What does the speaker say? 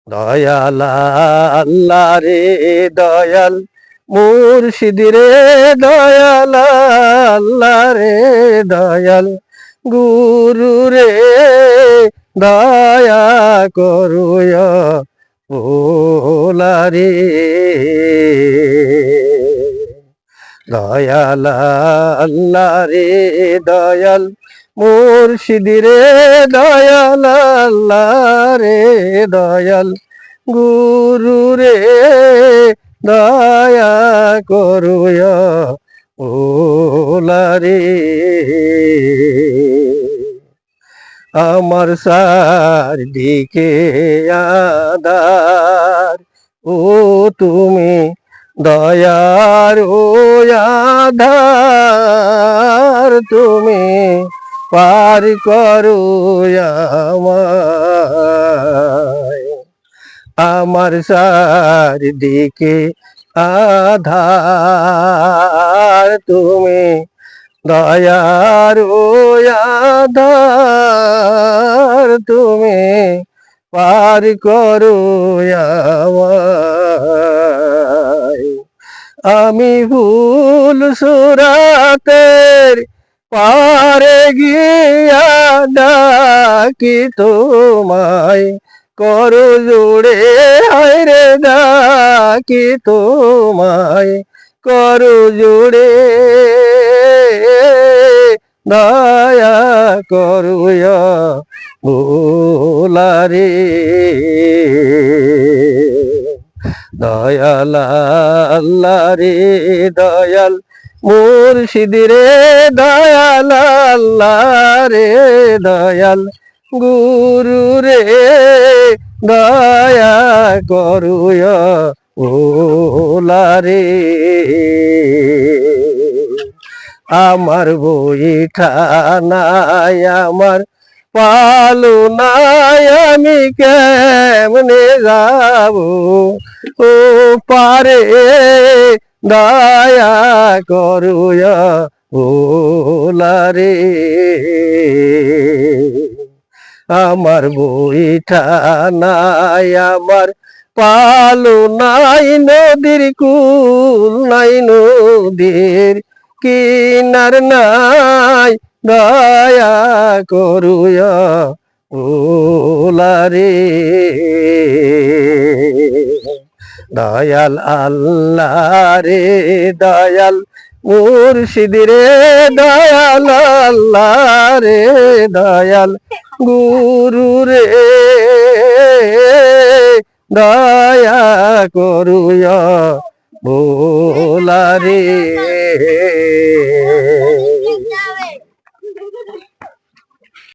দয়াল আল্লাহ রে দয়াল মুর্শিদ রে দয়াল আল্লাহ রে দয়াল গুরু রে দয়া করুয়া ভোলা রে দয়াল আল্লাহ রে দয়াল মুর্শিদ রে দয়াল আল্লাহ রে দয়াল গুরু রে দয়া করুয়া ওলা রে আমার চারদিকে আধার ও তুমি দয়ার ও আধার তুমি পার করো আমায় আমার চারদিকে আধার তুমি দয়ার ও আধার তুমি পার করো আমায় আমি ভুল সুরাতের পারে গিয়া ডাকি তোমায় করো জোড়ে হায়রে ডাকি তোমায় করো জোড়ে দয়া করুয়া ভোলা রে দয়াল আল্লাহ রে দয়াল মুর্শিদ রে দয়াল আল্লাহ রে দয়াল গুরু রে দয়া করুয়া ভোলা রে আমার বইঠা নাই আমার পালু নাই আমি কেমনে যাব ও পারে দয়া করুয়া ভোলা রে আমার বইঠা নাই আমার পালু নাই নদীর কুল নাই নদীর কিনার নাই দয়া করুয়া ভোলা রে দয়াল আল্লাহ রে দয়াল মুর্শিদ রে দয়াল আল্লাহ রে দয়াল গুরু রে দয়া করুয়া ভোলা রে।